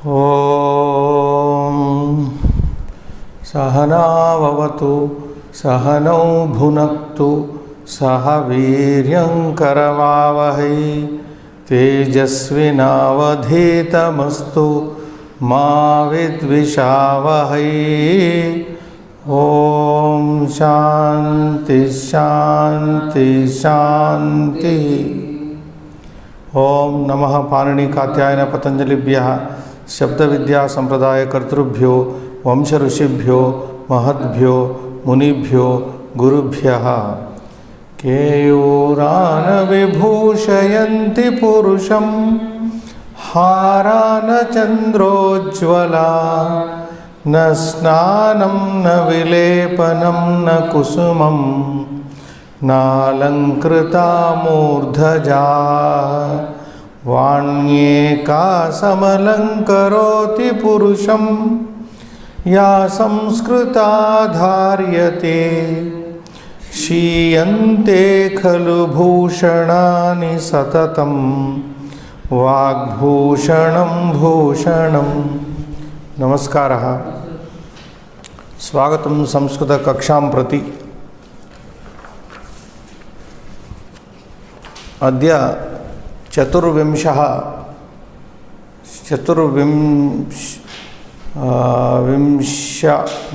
ॐ सहनाववतु सहनौ भुनक्तु सह वीर्यं करवावहै तेजस्विनावधीतमस्तु मा विद्विषावहै। ॐ शान्ति शान्ति शान्ति। ॐ नमः पाणिनि कात्यायन पतंजलिभ्यः शब्द विद्या संप्रदाय कर्तृभ्यो वंश ऋषिभ्यो महद्भ्यो मुनिभ्यो गुरुभ्यः। केयूरान विभूषयन्ति पुरुषं हारान चन्द्रोज्ज्वला न स्नानं न विलेपनं न कुसुमं नालंकृता मूर्धजा वाण्येका समलंकरोति पुरुषं या संस्कृता धार्यते शीयन्ते खलु भूषणानि सततं वाग्भूषणं भूषणं। नमस्कारः। स्वागतं संस्कृत कक्षां प्रति। अद्य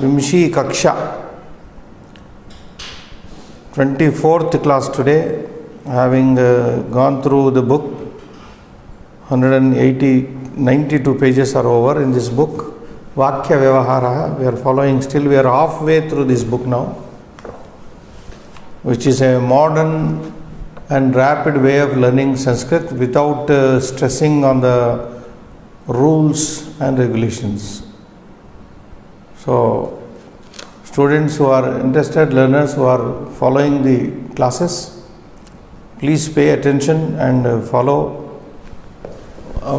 विंशी कक्षा 24th class today, having gone through the book. 92 pages are over in this book. Vakya Vyavahara, we are following still, we are halfway through this book now, which is a modern and rapid way of learning Sanskrit without stressing on the rules and regulations. So, students who are interested, learners who are following the classes, please pay attention and follow.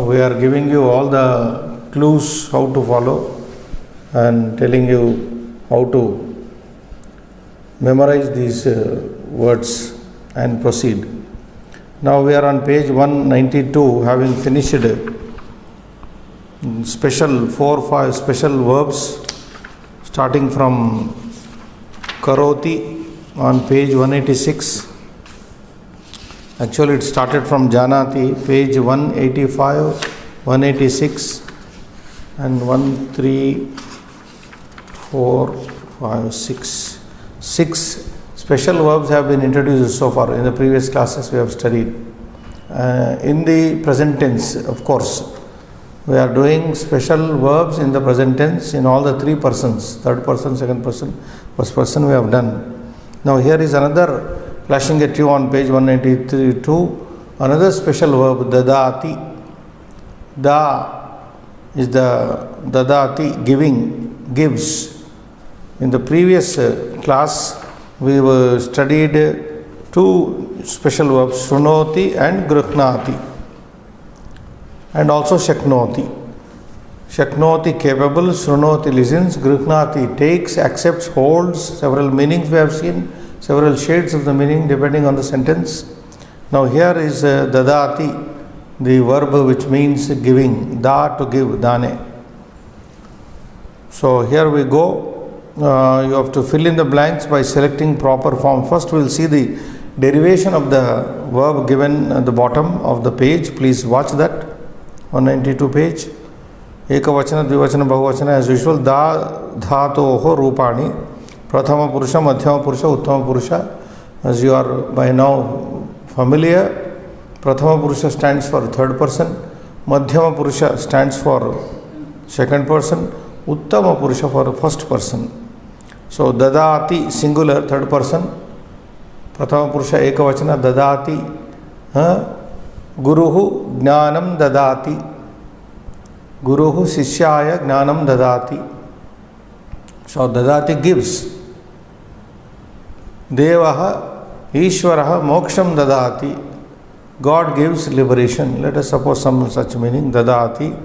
We are giving you all the clues how to follow and telling you how to memorize these words and proceed. Now we are on page 192, having finished special 4-5 special verbs, starting from karoti on page 186. Actually it started from janati, page 185, 186 and 1, 3, 4, 5, 6. 6 special verbs have been introduced so far. In the previous classes we have studied. In the present tense, of course, we are doing special verbs in the present tense in all the 3 persons, third person, second person, first person we have done. Now here is another flashing at you on page 192, another special verb, dadati. Da is the dadati, giving, gives. In the previous class we studied 2 special verbs, shrunoti and grhnati, and also shaknoti. Shaknoti, capable, shrunoti, listens, grhnati, takes, accepts, holds. Several meanings we have seen, several shades of the meaning depending on the sentence. Now here is dadati, the verb which means giving, da, to give, dane. So here we go. You have to fill in the blanks by selecting proper form. First we will see the derivation of the verb given at the bottom of the page. Please watch that, 192 page. Ekavachana, dvivachana, bahuvachana, as usual. Da, dhatoho, rupani. Prathama purusha, madhyama purusha, uttama purusha. As you are by now familiar, Prathama purusha stands for third person, madhyama purusha stands for second person, uttama purusha for first person. So dadati, singular, third person. Prathama purusha ekavachana, dadati. Guruhu jnanam dadati. Guruhu sishyaya jnanam dadati. So dadati gives. Devaha Ishvaraha moksham dadati. God gives liberation. Let us suppose some such meaning. Dadati.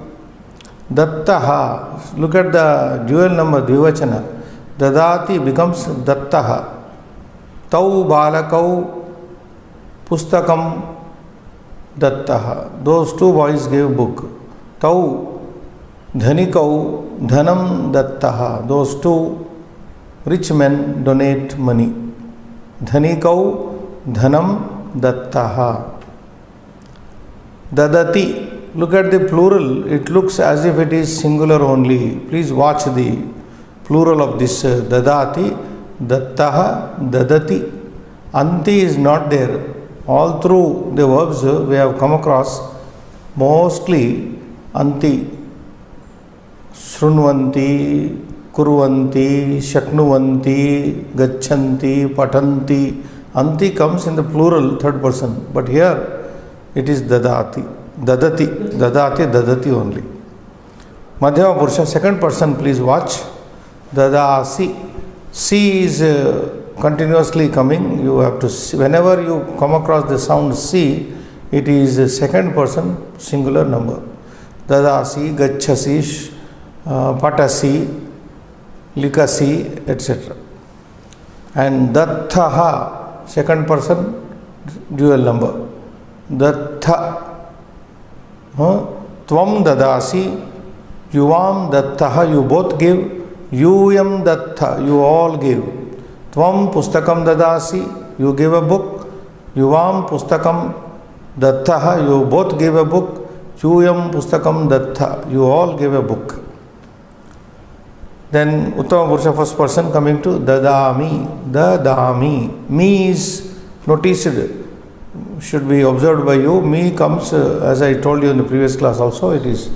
Dattaha. Look at the dual number, dvivachana. Dadati becomes dattaha. Tau balakau pustakam dattaha. Those 2 boys gave book. Tau Dhanikau dhanam dattaha. Those two rich men donate money. Dhanikau dhanam dattaha. Dadati. Look at the plural. It looks as if it is singular only. Please watch the plural of this dadati. Dattaha, dadati. Anti is not there. All through the verbs we have come across mostly anti. Shrunvanti, kurvanti, shaknuvanti, gachanti, patanti. Anti comes in the plural, third person. But here it is dadati. Dadati, dadati, dadati only. Madhyama Purusha, second person, please watch. Dadasi. C is continuously coming. You have to see. Whenever you come across the sound C, it is a second person singular number. Dadasi, gachasi, patasi, likasi, etc. And datthaha, second person dual number. Dattha. Tvam dadasi, yuvam dattaha, you both give. Yuyam dattha, you all give. Tvam pustakam dadasi, you give a book. Yuvam pustakam dattaha, you both give a book. Yuyam pustakam dattha, you all give a book. Then Uttama Purusha, first person, coming to dadami. Dadami. Me is noticed, should be observed by you. Me comes, as I told you in the previous class also, it is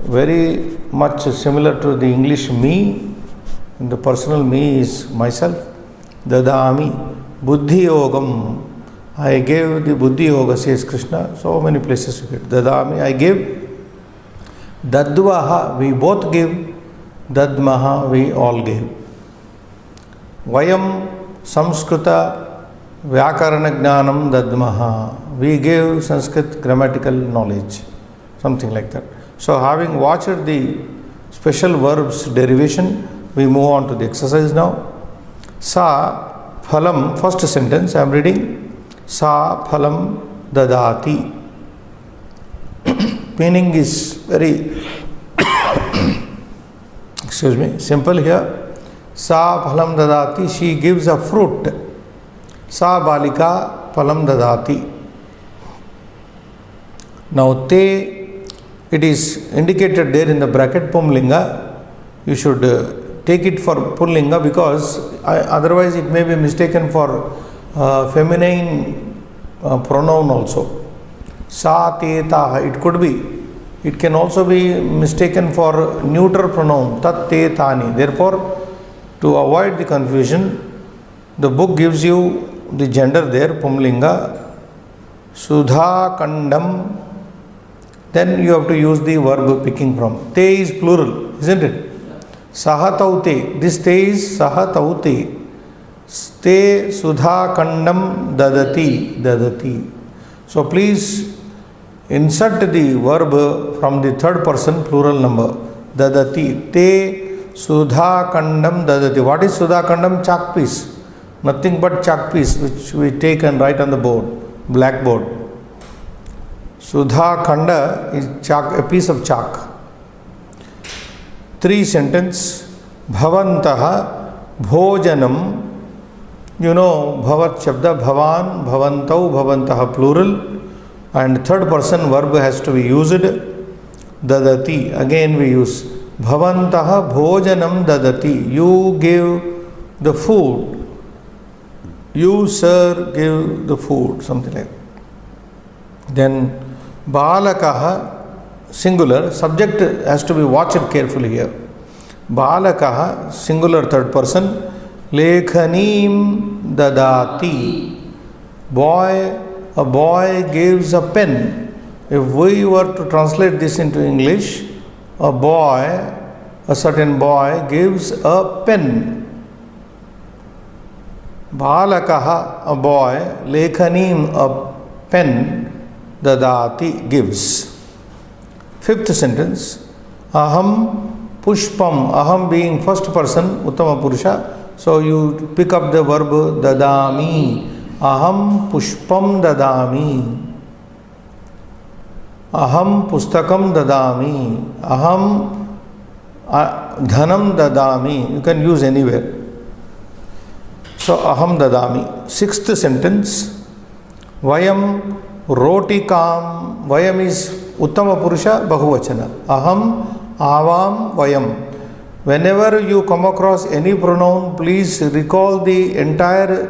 very much similar to the English me. The personal me is myself. Dadami. Buddhi yogam. I gave the buddhi yoga, says Krishna. So many places you get. Dadami, I give. Dadvaha, we both give. Dadmaha, we all give. Vayam samskrita vyakarana jnanam dadmaha. We give Sanskrit grammatical knowledge. Something like that. So having watched the special verbs derivation, we move on to the exercise now. Sa phalam, first sentence I am reading. Sa phalam dadati. Meaning is very simple here. Sa phalam dadati, she gives a fruit. Sa balika phalam dadati. Now te, it is indicated there in the bracket pumlinga. You should take it for pullinga because otherwise it may be mistaken for feminine pronoun also. Sa te taha, it could be. It can also be mistaken for neuter pronoun, tat te tani. Therefore, to avoid the confusion, the book gives you the gender there, pumlinga. Sudha kandam. Then you have to use the verb picking from. Te is plural, isn't it? Sahataute. This te is sahataute. Te sudha kandam dadati. Dadati. So please insert the verb from the third person plural number. Dadati. Te sudha kandam dadati. What is sudha kandam? Chalk piece. Nothing but chalk piece which we take and write on the board, blackboard. Sudha khanda is chalk, a piece of chalk. 3 sentence. Bhavantaha bhojanam. You know bhavat shabda, bhavan, bhavantau, bhavantaha plural. And third person verb has to be used. Dadati. Again we use bhavantaha bhojanam dadati. You give the food. You, sir, give the food. Something like that. Then balakaha, singular. Subject has to be watched carefully here. Balakaha, singular third person. Lekhanim dadati. Boy, a boy gives a pen. If we were to translate this into English, a boy, a certain boy gives a pen. Balakaha, a boy, lekhanim, a pen, dadati, gives. 5th sentence. Aham pushpam. Aham being first person, Uttama Purusha. So you pick up the verb dadami. Aham pushpam dadami. Aham pustakam dadami. Aham Dhanam dadami, you can use anywhere. So aham dadami. Sixth sentence, vayam rotikam. Vayam is uttama purusha bahuvachana. Aham, avam, vayam. Whenever you come across any pronoun, please recall the entire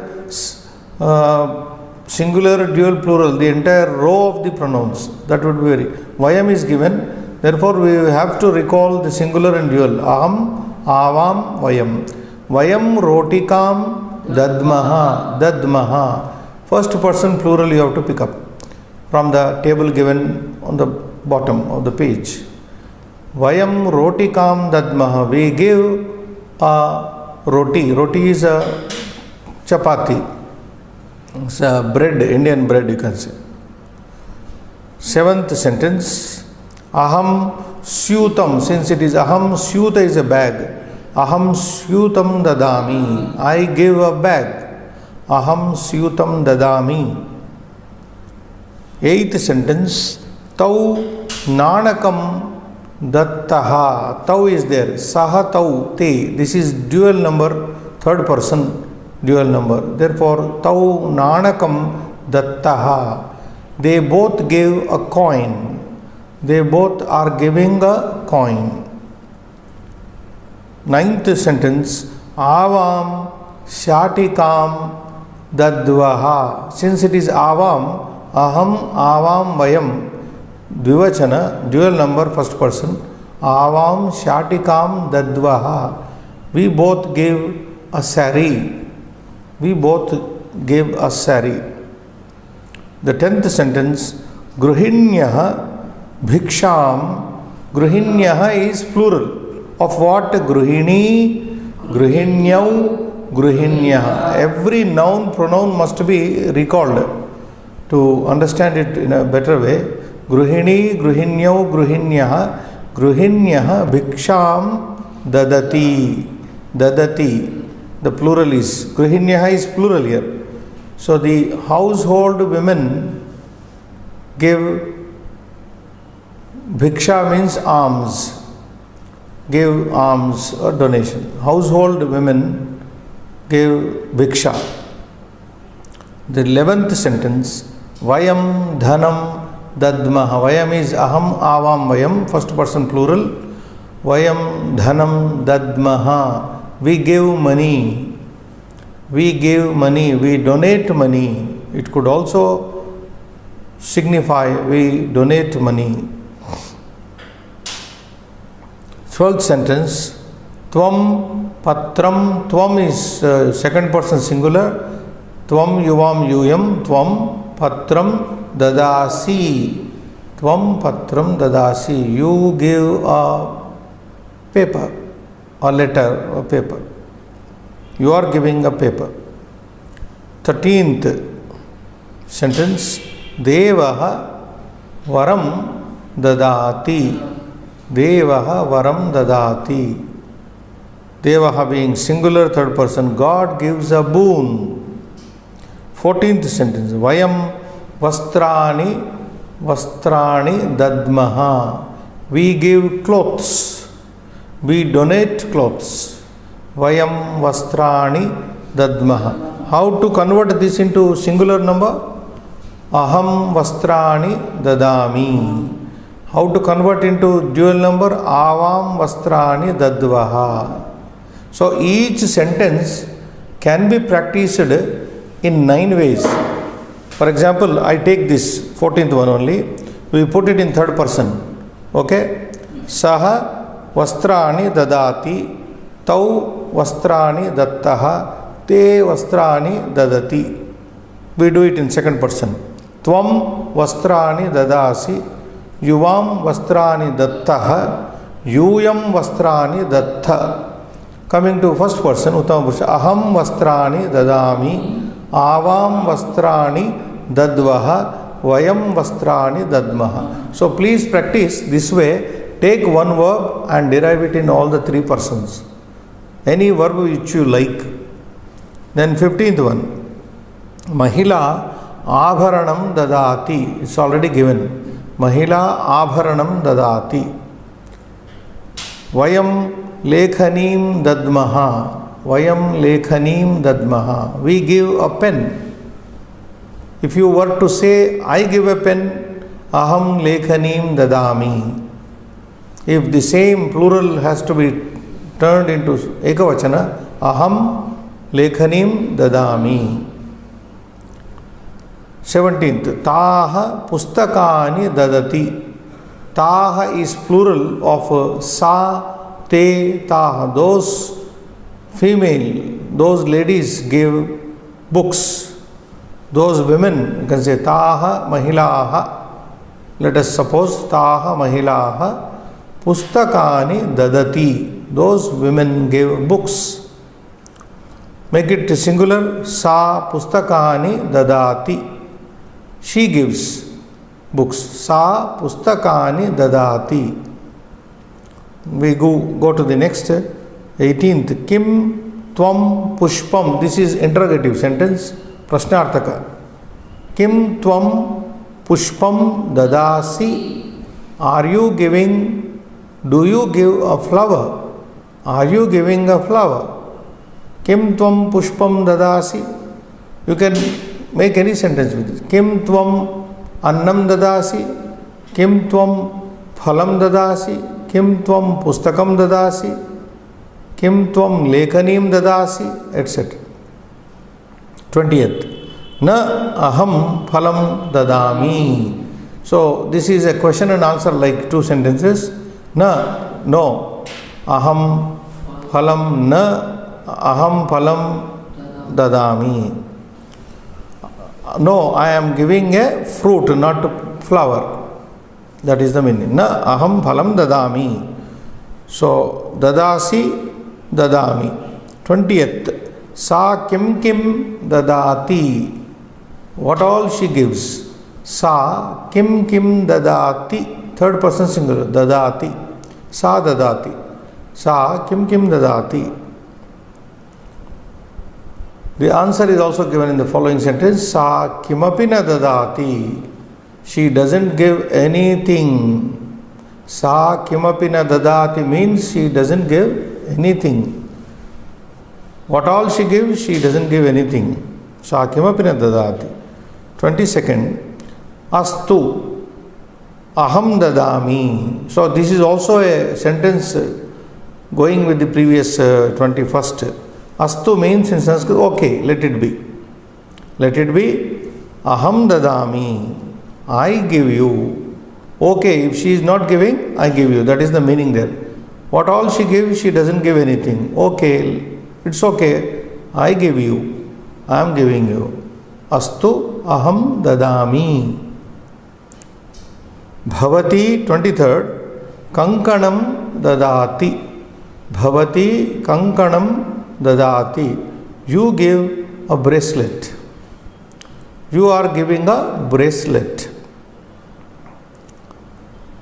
singular, dual, plural, the entire row of the pronouns. That would be very. Vayam is given, therefore we have to recall the singular and dual. Aham, avam, vayam. Vayam rotikam dadmaha, dadmaha. First person plural you have to pick up from the table given on the bottom of the page. Vayam rotikam dadmaha. We give a roti. Roti is a chapati. It's a bread, Indian bread you can say. Seventh sentence, aham syutam. Since it is aham, syuta is a bag. Aham syutam dadami. I give a bag. Aham syutam dadami. Eighth sentence, tau nanakam dattaha. Tau is there. Saha tau te. This is dual number, third person dual number. Therefore, tau nanakam dattaha. They both gave a coin. They both are giving a coin. Ninth sentence, avam shatikam dadvaha. Since it is avam, aham, avam, vayam, dvivachana, dual number, first person. Avam shatikam dadvaha. We both gave a saree. We both gave a saree. The 10th sentence, gruhinyaha bhiksham. Gruhinyaha is plural. Of what? Gruhini, gruhinyau, gruhinyaha. Every noun pronoun must be recalled to understand it in a better way. Gruhini, gruhinyau, gruhinyaha. Gruhinyaha bhiksham dadati. Dadati. The plural is, gruhinyaha is plural here. So the household women give, bhiksha means alms. Give alms or donation. Household women give bhiksha. The 11th sentence, vayam dhanam dadmaha. Vayam is aham, avam, vayam, first person plural. Vayam dhanam dadmaha. We give money. We give money. We donate money. It could also signify we donate money. 12th sentence, tvam patram. Tvam is second person singular. Tvam yuvam yuyam. Tvam patram dadasi. Tvam patram dadasi. You give a paper, a letter, a paper. You are giving a paper. 13th sentence, devaha varam dadati. Devaha varam dadati. Devaha being singular, third person. God gives a boon. 14th sentence, vayam vastrani, vastrani dadmaha. We give clothes. We donate clothes. Vayam vastrani dadmaha. How to convert this into singular number? Aham vastrani dadami. How to convert into dual number? Avam vastrani dadvaha. So each sentence can be practiced in 9 ways. For example, I take this 14th one only. We put it in third person. Okay? Saha vastrani dadati. Tau vastrani dattaha. Te vastrani dadati. We do it in second person. Tvam vastrani dadasi. Yuvam vastrani dattaha. Yuyam vastrani dattha. Coming to first person, Uttama Purusha. Aham vastrani dadami. Avam vastrani dadvaha. Vayam vastrani dadmaha. So please practice this way. Take one verb and derive it in all the 3 persons. Any verb which you like. Then 15th one. Mahila abharanam dadati. It's already given. Mahila abharanam dadati. Vayam lekhanim dadmaha. Vayam lekhanim dadmaha. We give a pen. If you were to say, I give a pen, aham lekhanim dadami. If the same plural has to be turned into ekavachana, aham lekhanim dadami. 17th, taha pustakani dadati. Taha is plural of sa, te, taha. Those female, those ladies give books. Those women, you can say taha mahilaha. Let us suppose taha mahilaha pustakani dadati. Those women give books. Make it singular, sa pustakani dadati. She gives books. Sa pustakani dadati. We go to the next 18th. Kim tvam pushpam. This is interrogative sentence. Prashnarthaka. Kim tvam pushpam dadasi. Are you giving? Do you give a flower? Are you giving a flower? Kim tvam pushpam dadasi. You can make any sentence with this. Kim tvam annam dadasi. Kim tvam phalam dadasi. Kim tvam pustakam dadasi. Kim tvam lekhanim dadasi, etc. 20th. Na aham phalam dadami. So this is a question and answer like two sentences. Na, no. Aham phalam na. Aham phalam dadami. No, I am giving a fruit, not a flower. That is the meaning. Na aham phalam dadami. So dadasi, dadami. 20th. Sa kim kim dadati. What all she gives? Sa kim kim dadati. Third person singular. Dadati. Sa dadati. Sa kim kim dadati. The answer is also given in the following sentence. Sa kimapina dadati. She doesn't give anything. Sa kimapina dadati means she doesn't give anything. What all she gives, she doesn't give anything. Sa kimapina dadati. 22nd. Astu aham dadami. So this is also a sentence going with the previous 21st. Astu means in Sanskrit, okay, let it be. Let it be. Aham dadami. I give you. Okay, if she is not giving, I give you. That is the meaning there. What all she gives, she doesn't give anything. Okay, it's okay. I give you. I am giving you. Astu aham dadami. Bhavati, 23rd. Kankanam dadati. Bhavati kankanam dadati. You give a bracelet. You are giving a bracelet.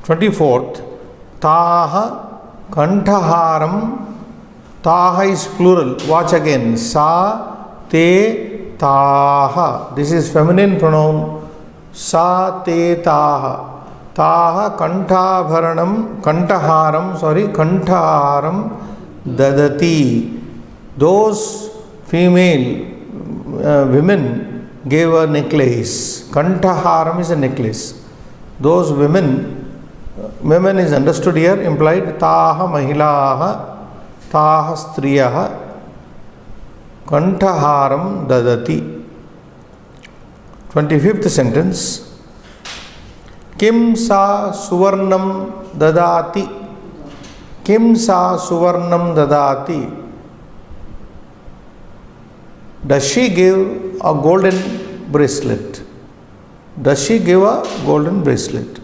24th. Taha kantaharam. Taha is plural. Watch again. Sa te taha. This is feminine pronoun. Sa te taha. Taha kantabharanam. Kantaharam dadati. Those female women gave a necklace. Kantaharam is a necklace. Those women is understood here, implied. Taha mahilaha, taha striyaha, kantaharam dadati. 25th sentence. Kim sa suvarnam dadati. Kim sa suvarnam dadati. Does she give a golden bracelet? Does she give a golden bracelet?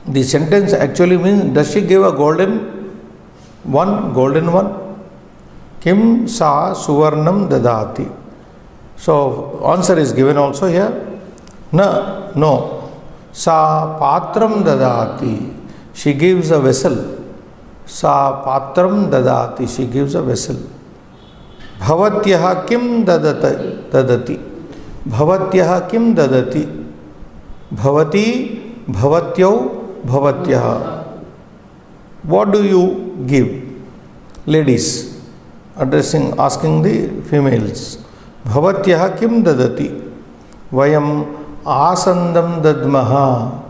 The sentence actually means, does she give a golden one? Golden one? Kim sa suvarnam dadati. So answer is given also here. Na, no. Sa patram dadati. She gives a vessel. Sa patram dadati. She gives a vessel. Bhavatyaha kim dadati. Bhavatyaha kim dadati. Bhavati, bhavatyau, bhavatyaha. What do you give? Ladies, asking the females. Bhavatyaha kim dadati? Vayam asandam dadmaha.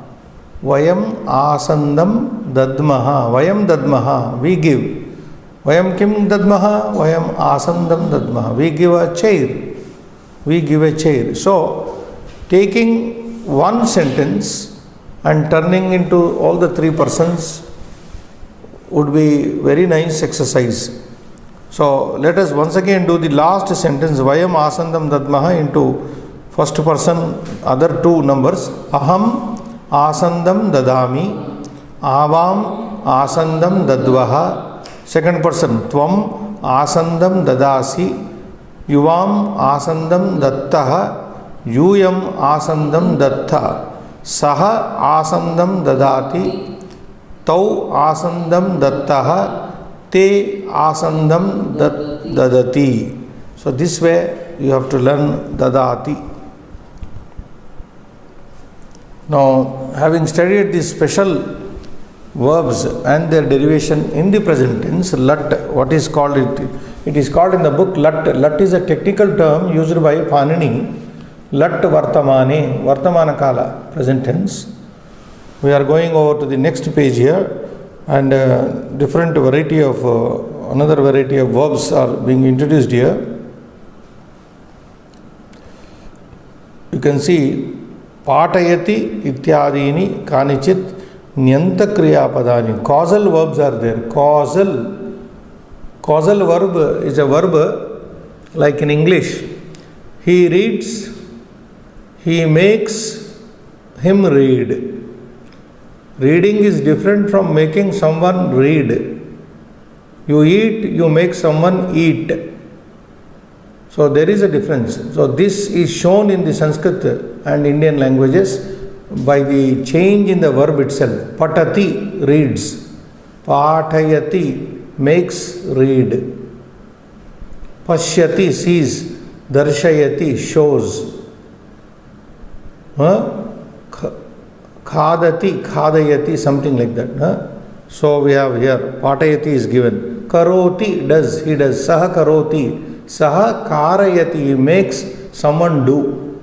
Vayam asandam dadmaha. Vayam dadmaha. We give. Vayam kim dadmaha? Vayam asandam dadmaha. We give a chair. We give a chair. So, taking one sentence and turning into all the three persons would be very nice exercise. So let us once again do the last sentence, Vayam asandam dadmaha, into first person, other two numbers. Aham asandam dadami, avam asandam dadvaha. Second person, Tvam asandam dadasi, yuvam asandam dattaha, yuyam asandam dattha, saha asandam dadati, tau asandam dattaha, te asandam dadati. So this way you have to learn dadati. Now, having studied these special verbs and their derivation in the present tense, lat, what is called it? It is called in the book lat. Lat is a technical term used by Panini. Lat vartamane, vartamana kala, present tense. We are going over to the next page here, and different variety of another variety of verbs are being introduced here. You can see patayati ityadini kanichit nyanta kriya padani. Causal verbs are there. Causal verb is a verb like in English. He reads, he makes him read. Reading is different from making someone read. You eat, you make someone eat. So there is a difference. So this is shown in the Sanskrit and Indian languages by the change in the verb itself. Patati, reads. Patayati, makes read. Pashyati, sees. Darshayati, shows. Khadati, khadayati, something like that. So we have here, patayati is given. Karoti, does, he does. Saha karoti, saha karayati, he makes someone do.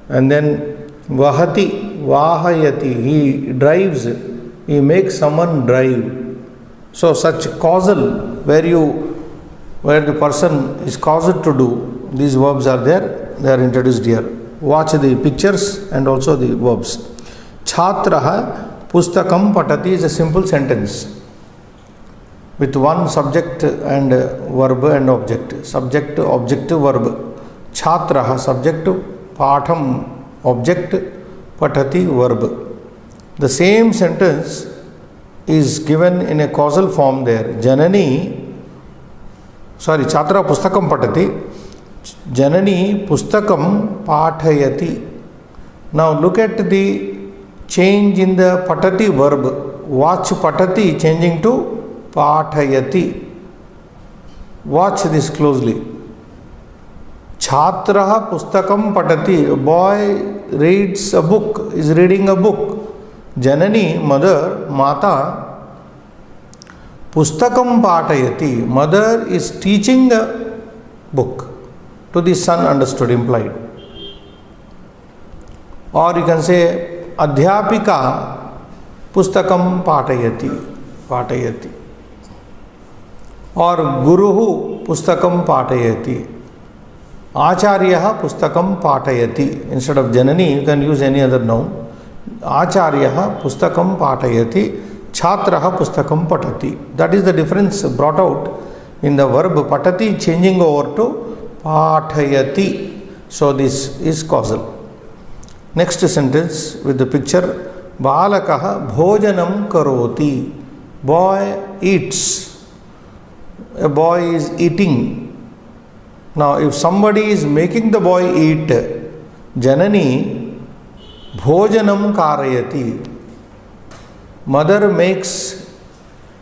And then vahati, vahayati, he drives, he makes someone drive. So such causal, where the person is caused to do, these verbs are there, they are introduced here. Watch the pictures and also the verbs. Chhatraha pustakam patati is a simple sentence with one subject and verb and object. Subject, object, verb. Chhatraha, subject, patham, object, patati, verb. The same sentence is given in a causal form there. Chhatra pustakam patati. Janani pustakam pathayati. Now look at the change in the patati verb. Watch patati changing to pathayati. Watch this closely. Chhatraha pustakam patati. A boy reads a book, is reading a book. Janani, mother, mata, pustakam pathayati. Mother is teaching a book to the son, understood, implied. Or you can say adhyapika pustakam patayati. Or guruhu pustakam patayati. Acharyaha pustakam patayati. Instead of janani, you can use any other noun. Acharyaha pustakam patayati. Chhatraha pustakam patati. That is the difference brought out in the verb patati changing over to pathayati. So this is causal. Next sentence with the picture. Balakaha bhojanam karoti. Boy eats. A boy is eating. Now if somebody is making the boy eat, janani bhojanam karayati. Mother makes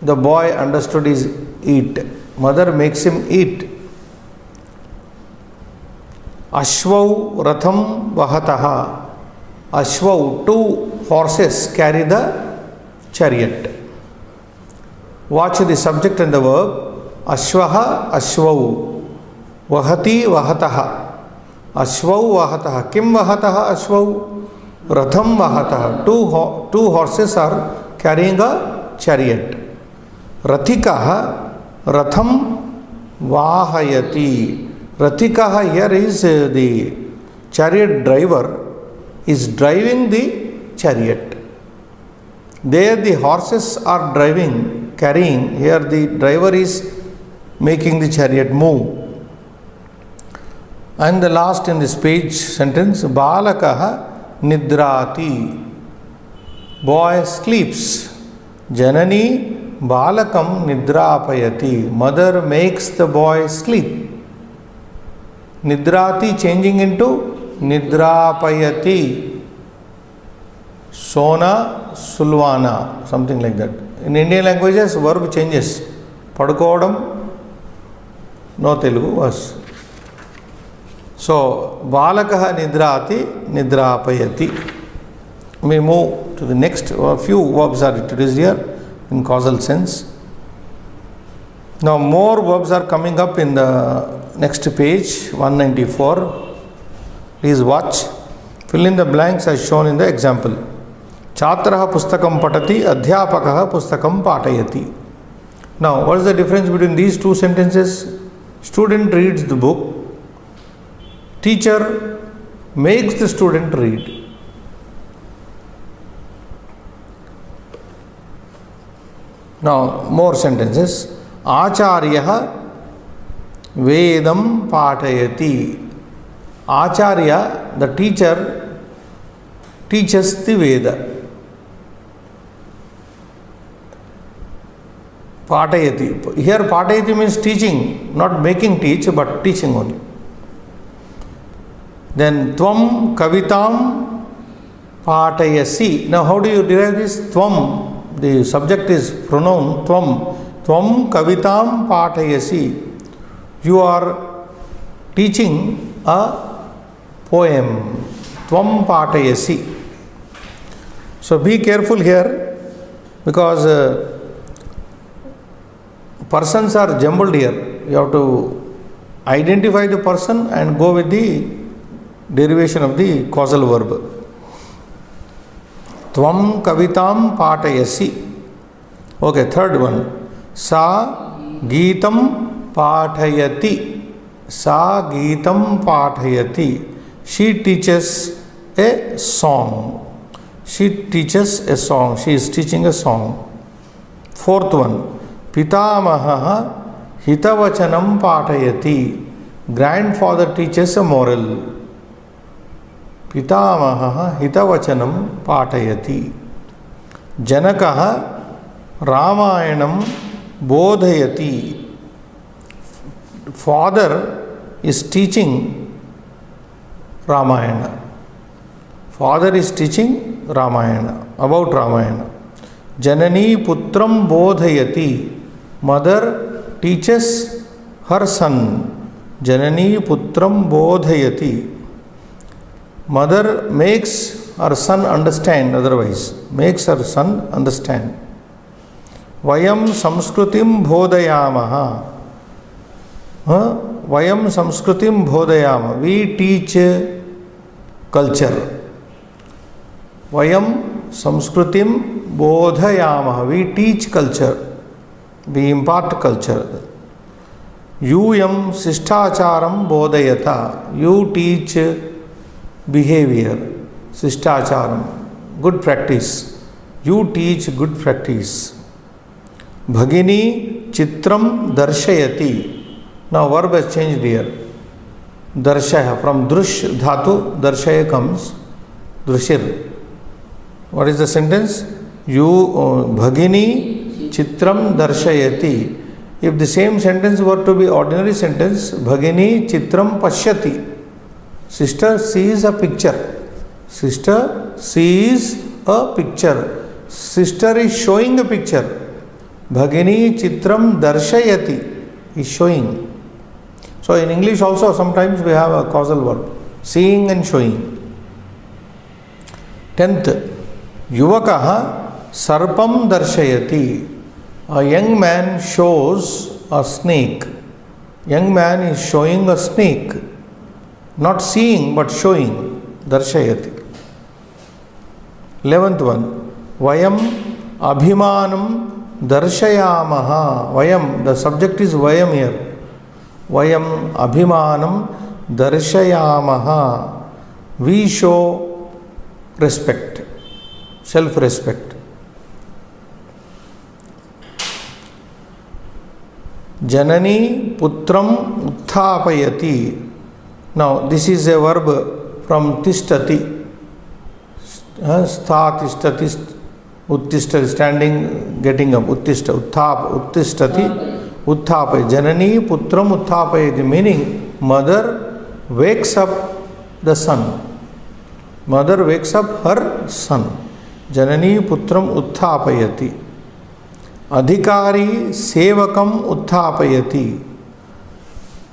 the boy, understood, is eat. Mother makes him eat. Ashvau ratham vahataha. Ashvau, two horses carry the chariot. Watch the subject and the verb. Ashvaha ashvau. Vahati vahataha. Ashvau vahataha. Kim vahataha ashvau? Ratham vahataha. Two horses are carrying a chariot. Rathikaha ratham vahayati. Rathikaha here is the chariot driver is driving the chariot. There the horses are driving, carrying. Here the driver is making the chariot move. And the last in this page sentence, Balakaha nidrati. Boy sleeps. Janani balakam nidrapayati. Mother makes the boy sleep. Nidrati changing into nidrapayati. Sona sulvana, something like that. In Indian languages, verb changes. Padukodam, no Telugu was. So, balakaha nidrati, nidrapayati. We move to the next. A few verbs are introduced here in causal sense. Now, more verbs are coming up in the next page, 194. Please watch. Fill in the blanks as shown in the example. Chatraha pustakam patati, adhyapakaha pustakam patayati. Now, what is the difference between these two sentences? Student reads the book. Teacher makes the student read. Now, more sentences. Acharyaha Vedam patayati. Acharya, the teacher, teaches the Veda. Patayati. Here patayati means teaching, not making teach, but teaching only. Then tvam kavitam patayasi. Now how do you derive this? Tvam, the subject is pronoun tvam. Tvam kavitam patayasi. You are teaching a poem. Tvam patayasi. So be careful here, because persons are jumbled here. You have to identify the person and go with the derivation of the causal verb. Tvam kavitam patayasi. Okay, third one. Sa geetam pathayati. Sa geetam pathayati. She teaches a song. She teaches a song. She is teaching a song. Fourth one. Pitamaha hitavachanam patayati. Grandfather teaches a moral. Pitamaha hitavachanam patayati. Janakaha Ramayanam bodhayati. Father is teaching Ramayana. Father is teaching Ramayana, about Ramayana. Janani putram bodhayati. Mother teaches her son. Janani putram bodhayati. Mother makes her son understand, otherwise, makes her son understand. Vayam samskrutim bodhayamaha. Vayam samskrutim bodhayama. We teach culture. Vayam samskrutim bodhayamaha. We teach culture. We impart culture. Yuyam sishtacharam bodhayata. You teach behavior. Sishtacharam. Good practice. You teach good practice. Bhagini chitram darshayati. Now verb has changed here. Darshaya. From drush dhatu, darshaya comes drushir. What is the sentence? You bhagini chitram darshayati. If the same sentence were to be ordinary sentence, bhagini chitram pashyati. Sister sees a picture. Sister sees a picture. Sister is showing a picture. Bhagini chitram darshayati is showing. So in English also sometimes we have a causal verb. Seeing and showing. 10th. Yuvakaha sarpam darshayati. A young man shows a snake. Young man is showing a snake. Not seeing but showing. Darshayati. 11th one. Vayam abhimanam darshayamaha. Vayam, the subject is Vayam here. Vayam abhimanam darshayamaha. We show respect, self-respect. Janani putram utthapayati. Now this is a verb from tishtati. Stha tishtati, uttishta, standing, getting up. Uttishta, uttishtati, utthapayati. Janani putram utthapayati, meaning mother wakes up the son. Mother wakes up her son. Janani putram utthapayati. Adhikari sevakam utthapayati.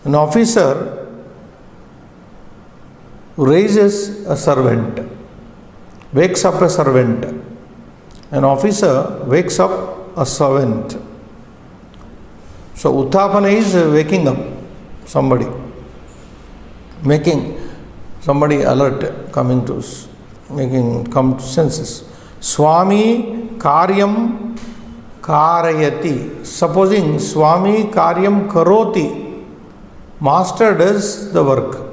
An officer raises a servant, wakes up a servant. An officer wakes up a servant. So utthapana is waking up somebody, making somebody alert, coming to, making come to senses. Swami karyam karayati. Supposing Swami karyam karoti, master does the work.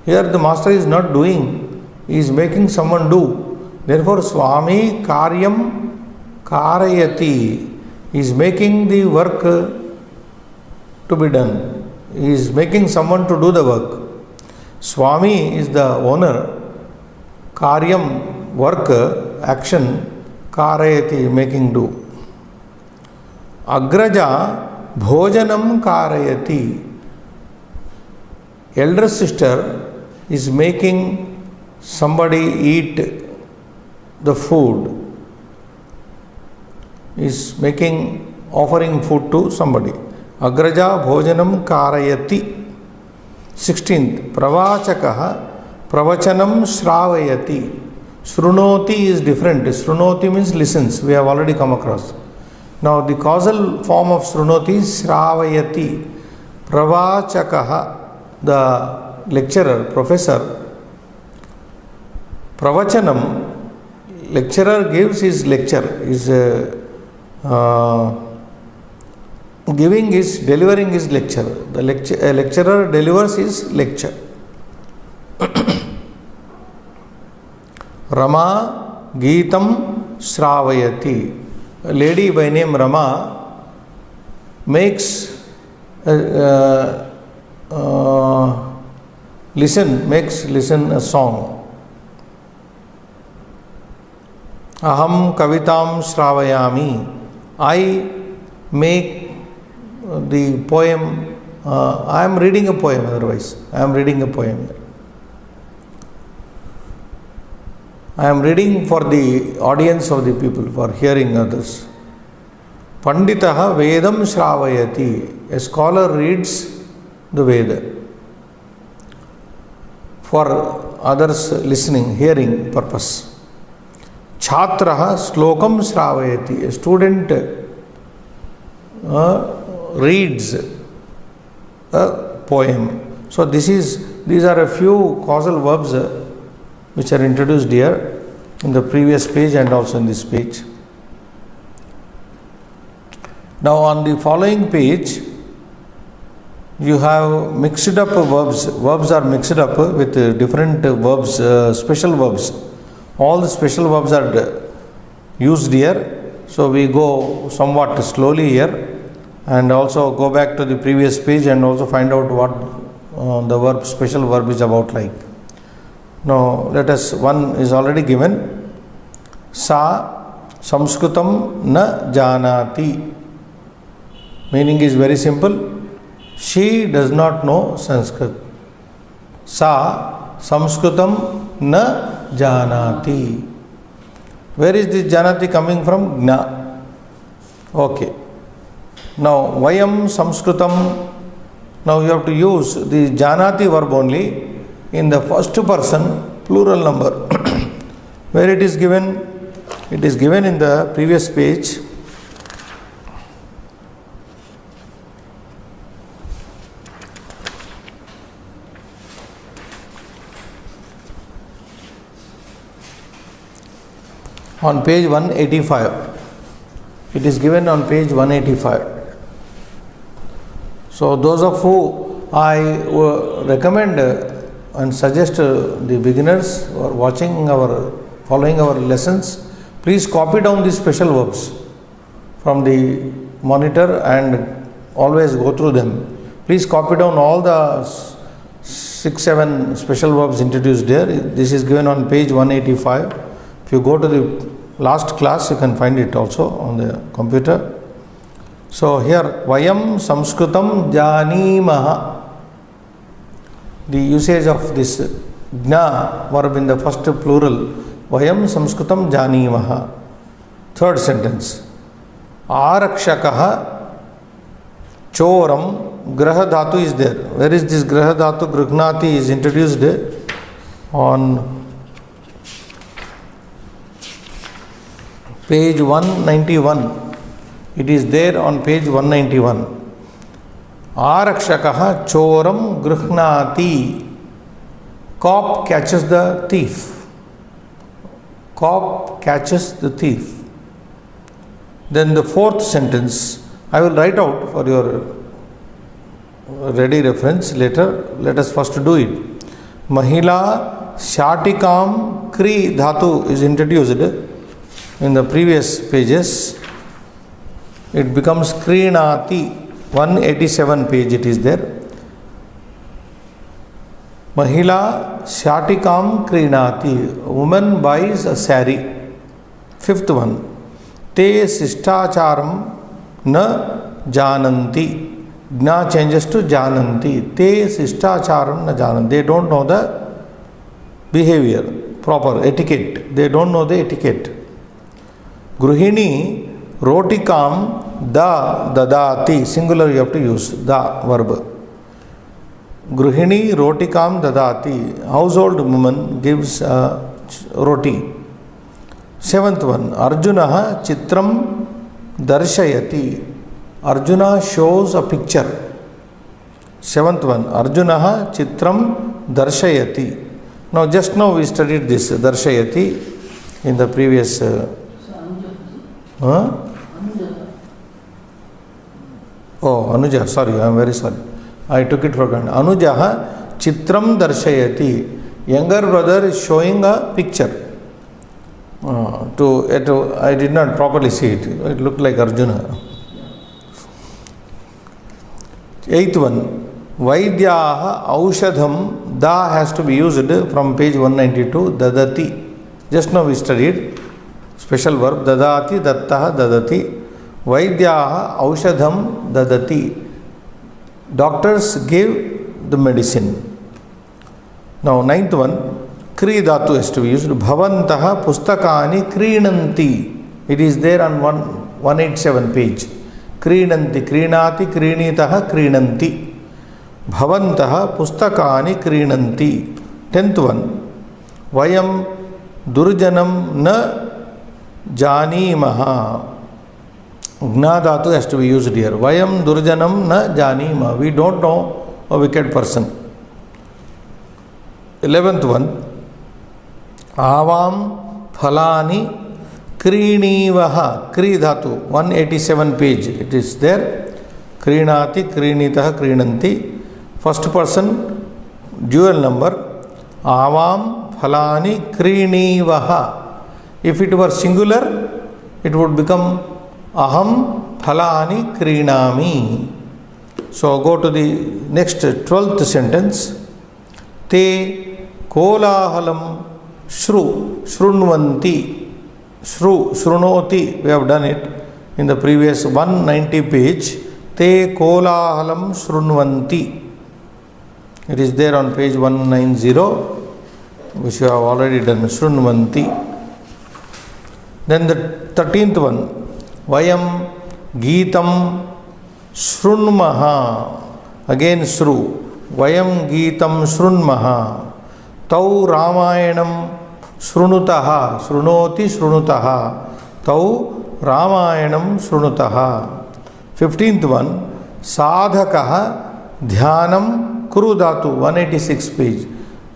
Here the master is not doing, he is making someone do. Therefore Swami karyam karayati, he is making the work to be done. He is making someone to do the work. Swami is the owner, karyam, work, action, karayati, making do. Agraja bhojanam karayati. Elder sister is making somebody eat the food, is making, offering food to somebody. Agraja bhojanam karayati. 16th, pravachakaha pravachanam shravayati. Shrunoti is different. Shrunoti means listens. We have already come across. Now the causal form of shrunoti is shravayati. Pravachakaha, the lecturer, professor. Pravachanam, lecturer gives his lecture, is giving his, delivering his lecture. The lecturer delivers his lecture. Rama Geetam Shravayati. A lady by name Rama makes listen a song. Aham kavitam shravayami. I make the poem, I am reading a poem otherwise. I am reading a poem here. I am reading for the audience of the people, for hearing others. Panditaha Vedam Shravayati. A scholar reads the Veda for others listening, hearing purpose. Chhatraha Slokam Shravayati. A student reads a poem. So these are a few causal verbs which are introduced here in the previous page and also in this page. Now on the following page you have mixed up verbs. Verbs are mixed up with different verbs, special verbs. All the special verbs are used here. So we go somewhat slowly here and also go back to the previous page and also find out what the verb, special verb is about like. Now let us, one is already given. Sa Samskritam na janati. Meaning is very simple. She does not know Sanskrit. Sa Samskritam na janati. Where is this janati coming from? Gna. Okay. Now Vayam Samskritam. Now you have to use the janati verb only in the first person plural number. Where it is given It is given in the previous page. On page 185. It is given on page 185. So those of who I recommend and suggest the beginners who are following our lessons, please copy down these special verbs from the monitor and always go through them. Please copy down all the 6-7 special verbs introduced there. This is given on page 185. If you go to the last class, you can find it also on the computer. So here, Vayam Samskritam Janimaha. The usage of this Jna verb in the first plural. Vayam Samskritam Janimaha. Third sentence. Arakshakaha Choram. Graha Dhatu is there. Where is this Graha Dhatu? Grhnati is introduced on page 191. It is there on page 191. Arakshakaha choram grhnati. Cop catches the thief. Cop catches the thief. Then the fourth sentence, I will write out for your ready reference later. Let us first do it. Mahila shatikam kri dhatu is introduced. In the previous pages, it becomes Krinati. 187 page it is there. Mahila Shatikam Krinati. A woman buys a sari. Fifth one. Te Sistacharam Na Jananti. Gna changes to Jananti. Te Sistacharam Na Jananti. They don't know the behavior, proper etiquette. They don't know the etiquette. Gruhini rotikam da dadati. Singular you have to use da verb. Gruhini rotikam dadati. Household woman gives roti. Seventh one. Arjunaha chitram darshayati. Arjuna shows a picture. Seventh one. Arjunaha chitram darshayati. Now just now we studied this darshayati in the previous Oh, Anuja, sorry, I am very sorry. I took it for granted. Anujaha chitram darshayati. Younger brother is showing a picture. I did not properly see it. It looked like Arjuna. Eighth one. Vaidyaha aushadham. Da has to be used from page 192. Dadati. Just now we studied. Special verb dadati, dattaha, dadati. Vaidyaha aushadham dadati. Doctors give the medicine. Now ninth one, kri dhatu has to be used. Bhavantaha pustakani krinanti. It is there on 187 page. Krinanti, krinati, krinitaha, krinanti. Bhavantaha pustakani krinanti. 10th one, vayam durjanam na Janimaha. Gna dhatu has to be used here. Vayam durjanam na janima. We don't know a wicked person. 11th one. Avam phalani krinivaha. Kri dhatu. 187 page. It is there. Krinati, krinitaha, krinanti. First person, dual number. Avam phalani krinivaha. If it were singular, it would become aham phalani krinami. So go to the next 12th sentence. Te kolahalam shru shrunvanti. Shru shrunoti. We have done it in the previous 190 page. Te kolahalam shrunvanti. It is there on page 190, which you have already done. Shrunvanti. Then the 13th one, Vayam Geetam Shrunmaha. Again Shru. Vayam Geetam Shrunmaha. Tau Ramayanam Shrunutaha, Shrunoti Shrunutaha. Tau Ramayanam Shrunutaha. 15th one, Sadhakaha Dhyanam Kuru Dhatu, 186 page.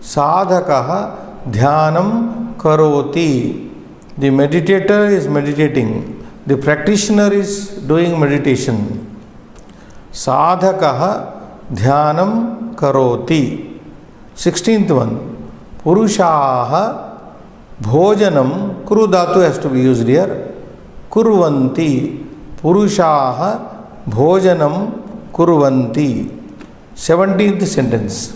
Sadhakaha Dhyanam Karoti. The meditator is meditating. The practitioner is doing meditation. Sadhakaha Dhyanam Karoti. 16th one, Purushaha Bhojanam. Kuru Dhatu has to be used here. Kurvanti. Purushaha Bhojanam Kurvanti. 17th sentence.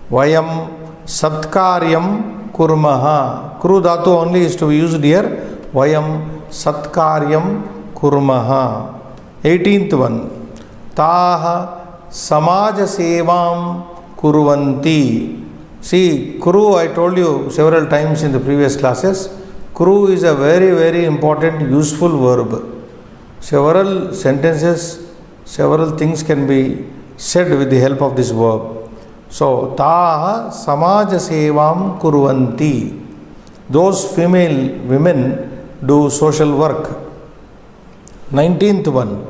Vayam Satkaryam Kurmaha. Kuru Dhatu only is to be used here. Vayam Satkaryam Kurmaha. 18th one. Taha Samaja Sevam Kurvanti. See, Kuru, I told you several times in the previous classes, Kuru is a very, very important, useful verb. Several sentences, several things can be said with the help of this verb. So, Taha Samaja Sevam Kurvanti. Those female women do social work. 19th one.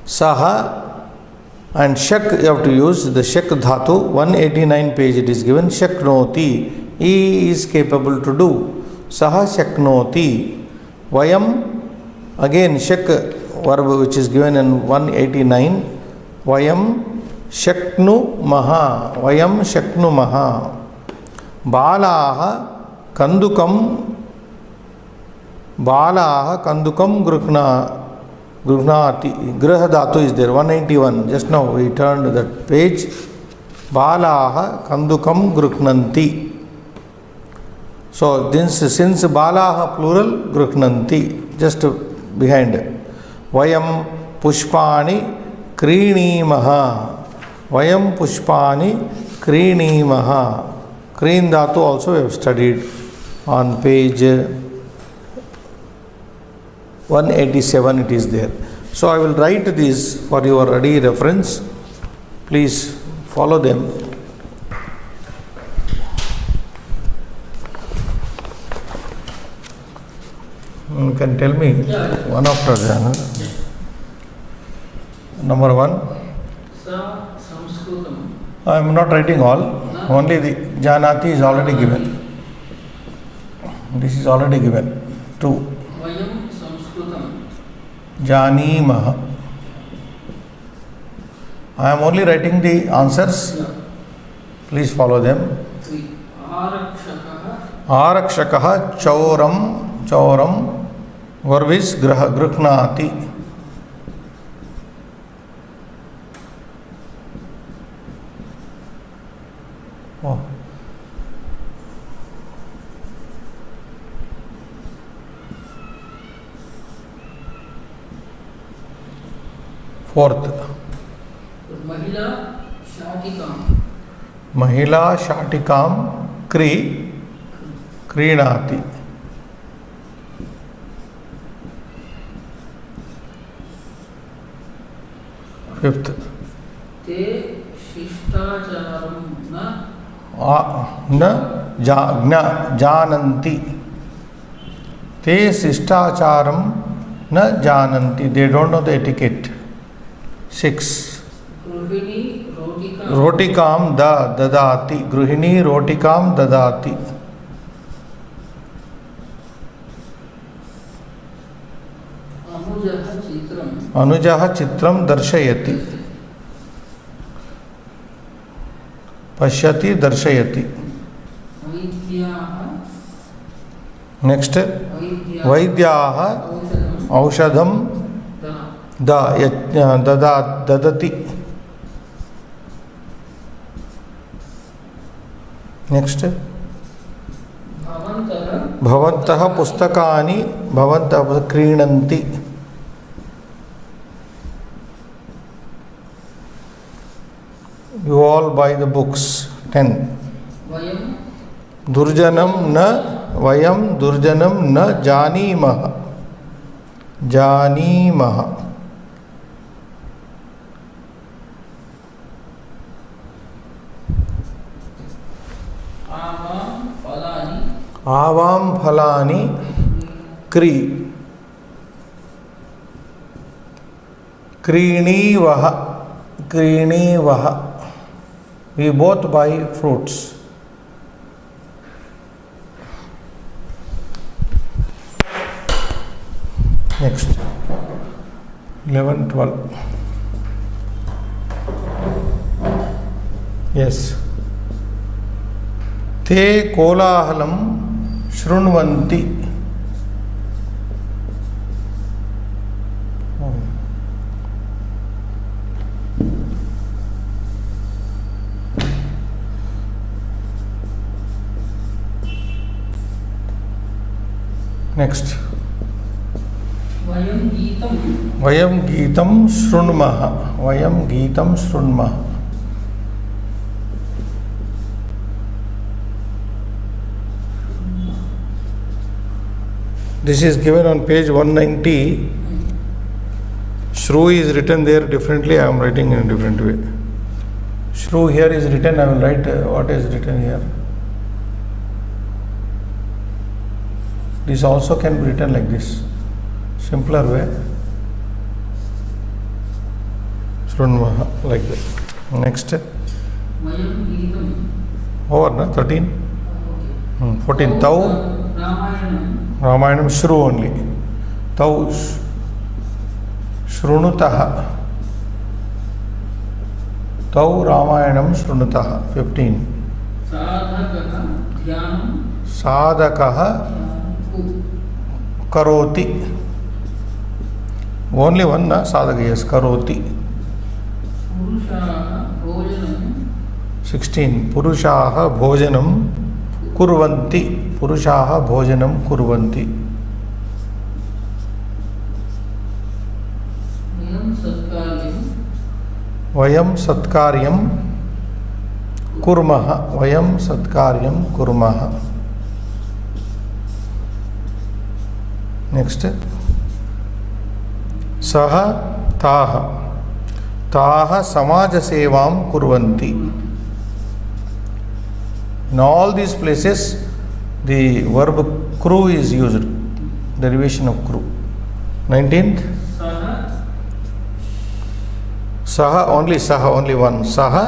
Saha and Shak, you have to use the Shak Dhatu, 189 page it is given. Shaknoti. He is capable to do. Saha Shaknoti. Vayam. Again, Shak verb which is given in 189. Vayam Shaknu Maha. Vayam Shaknu Maha. Balaha Kandukam. Balaha Kandukam Gruhnati. Graha Dhatu is there. 191. Just now we turned that page. Balaha Kandukam Gruhnanti. So, since Balaha plural, Gruhnanti. Just behind. Vayam Pushpani Krinimaha. Vayam Pushpani Krinimaha. Kreen Dhatu also we have studied on page 187 it is there. So I will write this for your ready reference. Please follow them. You can tell me one after the other. Number one. I am not writing all. Only the Janati is already given. This is already given. 2. Janimaha. I am only writing the answers. Please follow them. Arakshakaha Chauram. Verb is Gruhnati. Oh. Fourth. Mahila Shatikam Krinati. Fifth. Te Shishtacharam na Jananti. Te Shishtacharam na Jananti. They don't know the etiquette. 6. Rotikam dadati. Gruhini rotikam dadati. Anujaha chitram darshayati. Pashyati darshayati. Next. Vaidyaha aushadam dadati. Next. Bhavantaha pustakani bhavantaha krinanti. You all buy the books. 10. Durjanam na janimaha. आवां फलानि क्रीणीवः we both buy fruits. Next 11 12. Yes, te kolahalam shrunvanti. Next, vayam geetam shrunmah. This is given on page 190. Shru is written there differently. I am writing in a different way. Shru here is written. I will write what is written here. This also can be written like this, simpler way. Shrunvaha, like that. Next. Over, na? 13? 14. Tau. Ramayanam Shru only. Tau Shrunutaha. Tau Ramayanam Shrunutaha. 15. Sadhakaha Karoti. Only one, na? Sadhaka, yes, Karoti. 16. Purushaha Bhojanam Kurvanti. Purushaha Bhojanam Kurvanti. Vayam Satkaryam Kurmaha. Vayam Satkaryam Kurmaha. Next. Saha Taha. Taha Samaja Sevam Kurvanti. In all these places, the verb kru is used, derivation of kru. 19th. Saha, only one. Saha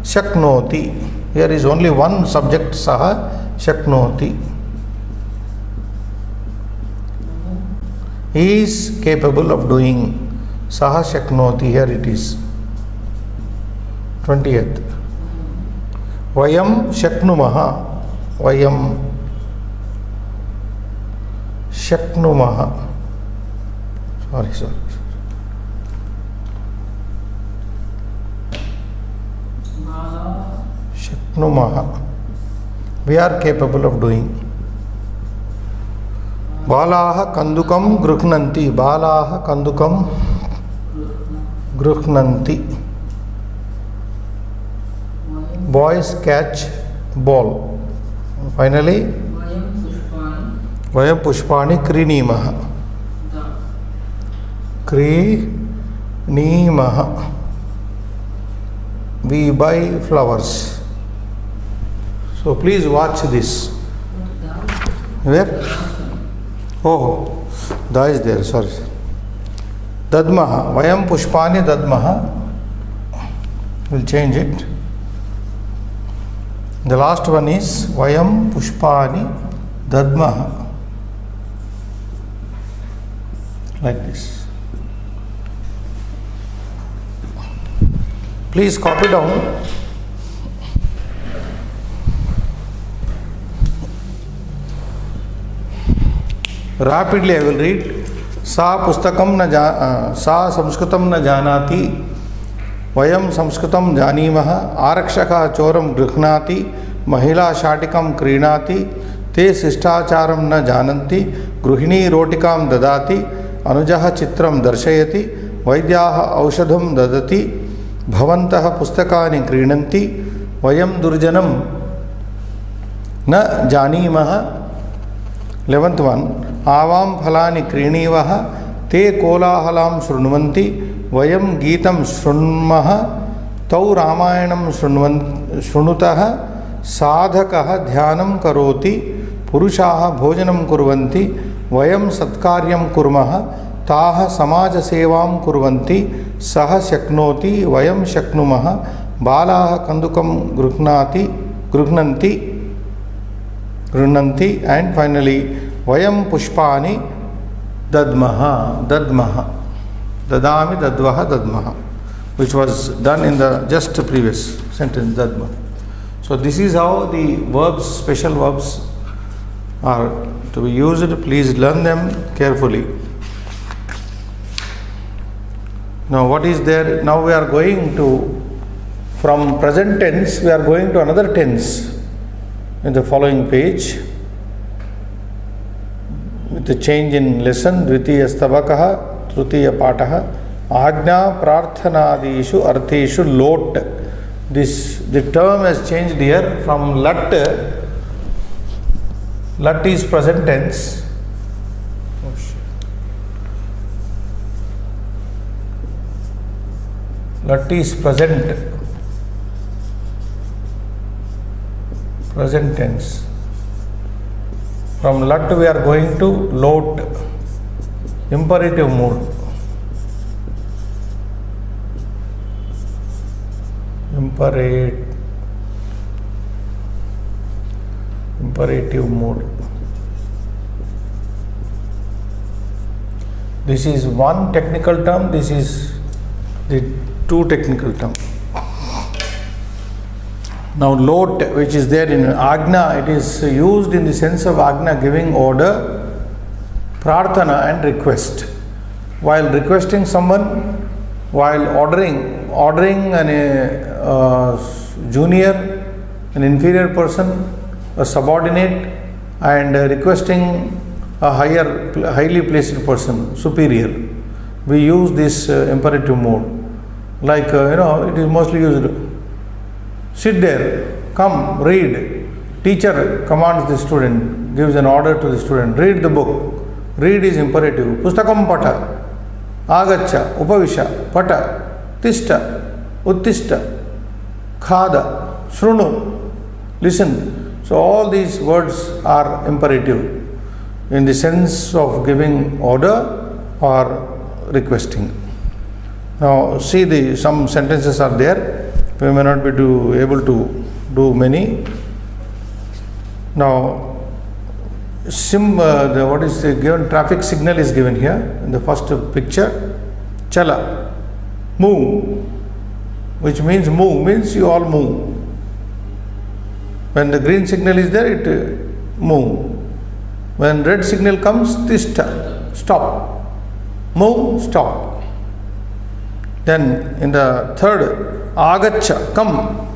Shaknoti. Here is only one subject, Saha Shaknoti. He is capable of doing. Saha Shaknoti, here it is. 20th. Vayam Shaknumaha. Vayam Shaknumaha. Sorry. Shaknumaha. We are capable of doing. Balaha Kandukam Gruhnanti. Balaha Kandukam Gruhnanti. Boys catch ball. Finally, Vayam Pushpani Krinimaha. Krinimaha. We buy flowers. So please watch this. Where? Oh, Da is there, sorry. Dadmaha. Vayam Pushpani Dadmaha. We'll change it. The last one is Vayam Pushpani Dadmaha. Like this. Please copy down. Rapidly I will read. Sa pustakam na sa samskritam na janati. Vayam samskritam janimaha. Arakshaka choram grihnati. Mahila shatikam krinati. Te sishtacharam na jananti. Gruhini rotikam dadati. Anujaha chitram darshayati. Vaidyaha aushadham dadati. Bhavantaha pustakani krinanti. Vayam durjanam na janimaha. 11th one. Avam phalani krinivaha. Te kolahalam shrunvanti. Vayam geetam shrunmaha. Tau ramayanam shrunutaha. Sadhakaha dhyanam karoti. पुरुषाः भोजनं कुर्वन्ति, वयं सत्कार्यं कुर्मः, ताः समाजसेवां कुर्वन्ति, सः शक्नोति, वयं शक्नुमः, बालाः कन्दुकं गृह्णन्ति, and finally vayam pushpani dadmaha, dadami, dadvaha, dadmaha, which was done in the just previous sentence, dadma. So this is how the verbs, special verbs are to be used. Please learn them carefully. Now what is there? Now we are going to, from present tense, we are going to another tense in the following page, with the change in lesson. Dvitiya stavakaha, tritiya pataha, ajna prarthanadishu artheshu lot. The term has changed here from lat. Lat is present tense. Lat is present tense. From lat we are going to lot, imperative mood. Imperative mood. This is one technical term, this is the two technical term. Now lot, which is there in Agna, it is used in the sense of Agna, giving order, Prarthana and request. While requesting someone, while ordering a junior, an inferior person, a subordinate, and requesting a highly placed person, superior, we use this imperative mode. Like, it is mostly used. Sit there, come, read. Teacher commands the student, gives an order to the student, read the book. Read is imperative. Pustakam pata, agacha, upavisha, pata, tishta, uttishta, khada, shrunu, listen. So all these words are imperative in the sense of giving order or requesting. Now see, some sentences are there. We may not be able to do many. Now, what is given? Traffic signal is given here in the first picture. Chala, move, which means move, means you all move. When the green signal is there, it move. When red signal comes, tishta, stop. Move, stop. Then in the third, agacha, come.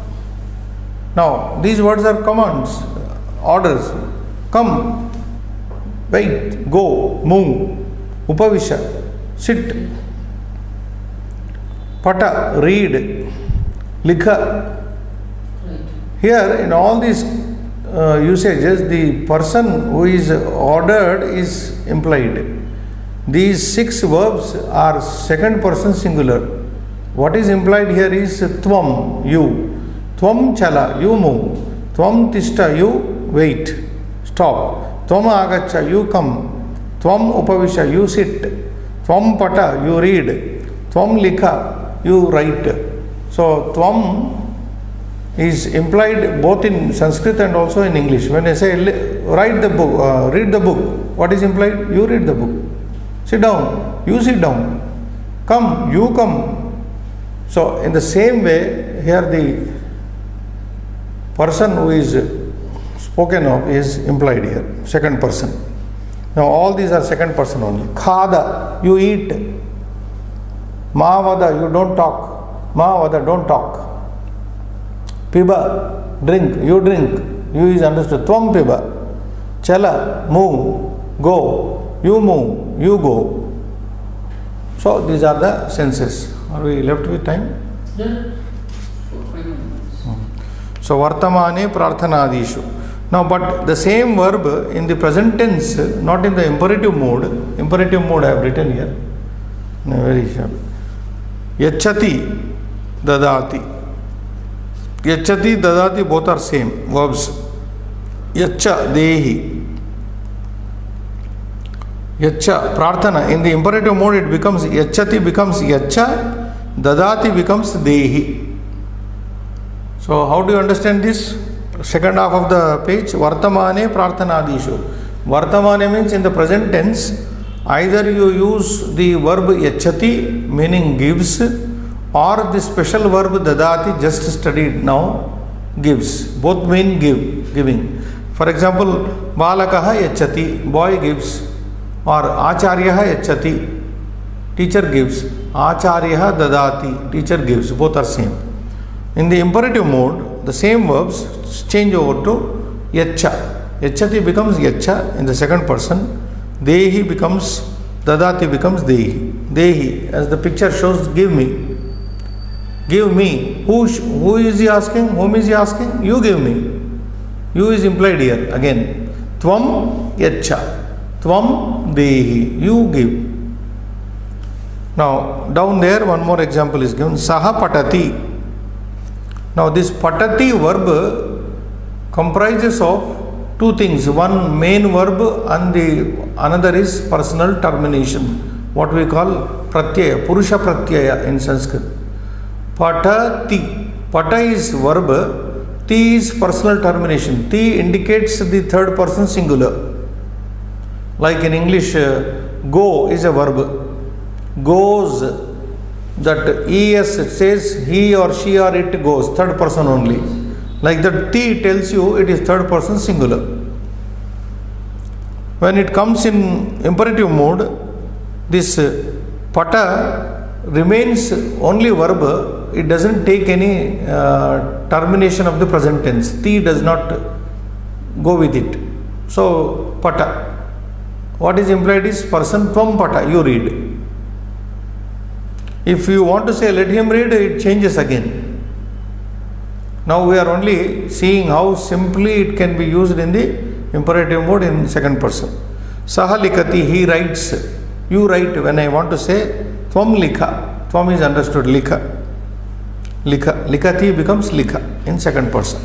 Now these words are commands, orders. Come, wait, go, move. Upavisha, sit. Pata, read. Likha. Here in all these usages, the person who is ordered is implied. These 6 verbs are second person singular. What is implied here is tvam, you. Tvam chala, you move. Tvam tishta, you wait, stop. Tvam agacha, you come. Tvam upavisha, you sit. Tvam pata, you read. Tvam likha, you write. So tvam is implied both in Sanskrit and also in English. When I say write the book, read the book, what is implied? You read the book. Sit down, you sit down. Come, you come. So in the same way, here the person who is spoken of is implied here, second person. Now all these are second person only. Khada, you eat. Mavada, you don't talk. Mavada, don't talk. Piba, drink, you drink. You is understood. Tvam piba. Chala, move, go. You move, you go. So these are the senses. Are we left with time? Yeah. 5 minutes. So vartamane prarthanadishu. Now but the same verb in the present tense, not in the imperative mode. Imperative mode I have written here. No, very sharp. Yachati, dadati. Yachati, dadati, both are same verbs. Yacha, dehi. Yacha, prarthana. In the imperative mode, it becomes yachati becomes yacha, dadati becomes dehi. So, how do you understand this? Second half of the page, vartamane prarthanadishu. Vartamane means in the present tense, either you use the verb yachati, meaning gives, or the special verb dadati, just studied now, gives. Both mean giving. For example, balakaha yachati, boy gives, or acharyaha yachati, teacher gives. Acharyaha dadati, teacher gives. Both are same. In the imperative mode, the same verbs change over to yacha. Yachati becomes yacha in the second person. Dehi becomes, dadati becomes dehi. Dehi, as the picture shows, give me. Give me. Who is he asking? Whom is he asking? You give me. You is implied here again. Tvam yacha. Tvam dehi. You give. Now, down there, one more example is given. Saha patati. Now, this patati verb comprises of two things. One main verb and the another is personal termination. What we call pratyaya, purusha pratyaya in Sanskrit. Patati. Pata is verb. Ti is personal termination. Ti indicates the third person singular. Like in English, go is a verb. Goes. That es says he or she or it goes, third person only. Like that ti tells you it is third person singular. When it comes in imperative mode, this pata remains only verb. It doesn't take any termination of the present tense. Ti does not go with it. So pata. What is implied is person, tvam pata, you read. If you want to say let him read, it changes again. Now we are only seeing how simply it can be used in the imperative mode in second person. Saha likati, he writes. You write. When I want to say tvam likha, tvam is understood, likha. Likha. Likati becomes likha in second person.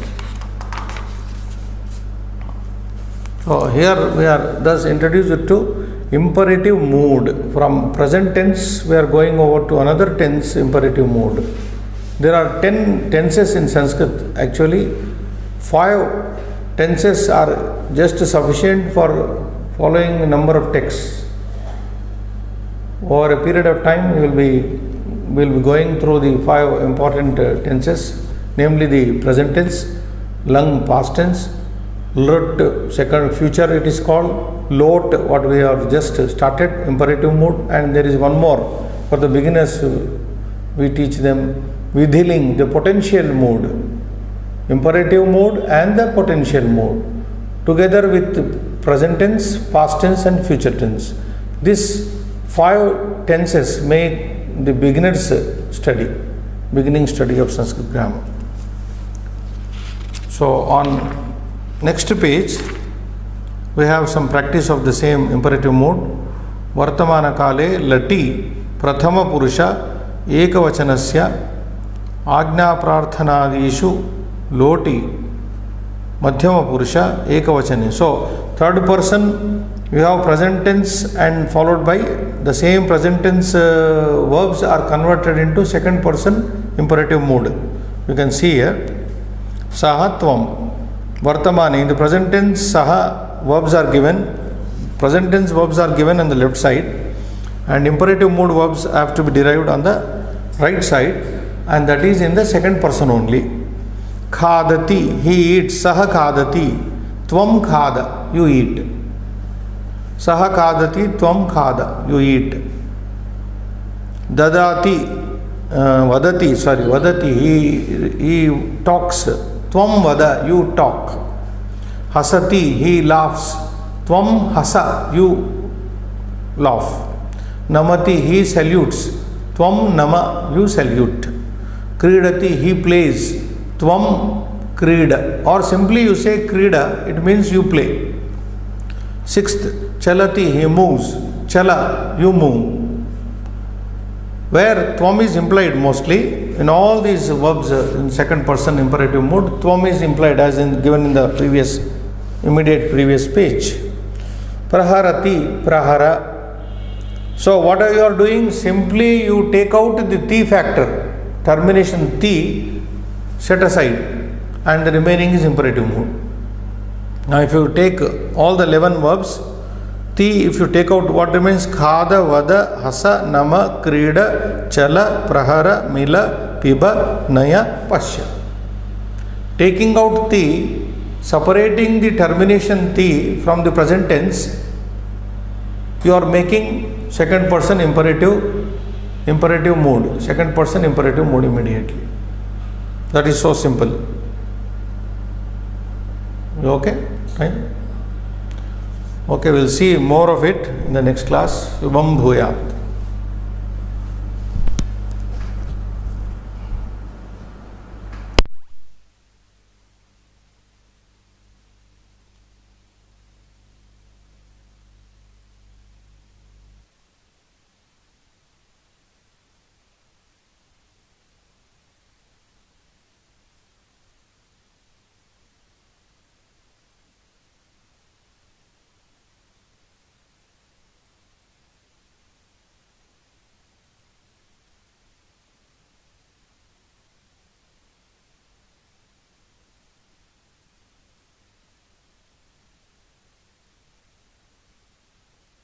So here we are thus introduced to imperative mood. From present tense we are going over to another tense, imperative mode. There are 10 tenses in Sanskrit. Actually 5 tenses are just sufficient for following a number of texts. Over a period of time we will be going through the 5 important tenses, namely the present tense, lung past tense, lut second future it is called, lot what we have just started, imperative mode, and there is one more for the beginners. We teach them vidhiling, the potential mode, imperative mode and the potential mode, together with present tense, past tense and future tense. These 5 tenses make the beginning study of Sanskrit grammar. So on next page, we have some practice of the same imperative mode. Vartamana kale lati prathama purusha ekavachanasya ajna prarthanadishu loti madhyama purusha ekavachane. So third person we have present tense and followed by the same present tense verbs are converted into second person imperative mode. You can see here sahatvam. Vartamani, in the present tense, saha verbs are given, present tense verbs are given on the left side, and imperative mode verbs have to be derived on the right side, and that is in the second person only. Khadati, he eats, saha khadati, tvam khada, you eat. Saha khadati, tvam khada, you eat. Dadati, vadati, he talks. Tvam vada, you talk. Hasati, he laughs. Tvam hasa, you laugh. Namati, he salutes. Tvam nama, you salute. Kridati, he plays. Tvam krida. Or simply you say krida, it means you play. Sixth, chalati, he moves. Chala, you move. Where tvam is implied mostly, in all these verbs in second person imperative mode, tvam is implied as in given in the immediate previous page. Praharati, prahara. So what are you are doing? Simply you take out the ti factor, termination ti, set aside, and the remaining is imperative mood. Now if you take all the 11 verbs, ti, if you take out, what remains? Khada, vada, hasa, nama, krida, chala, prahara, mila, piba, naya, pasya. Taking out ti, separating the termination ti from the present tense, you are making second person imperative mood, second person imperative mood immediately. That is so simple. You okay? Right? Okay, we'll see more of it in the next class. Shubham Bhuyat.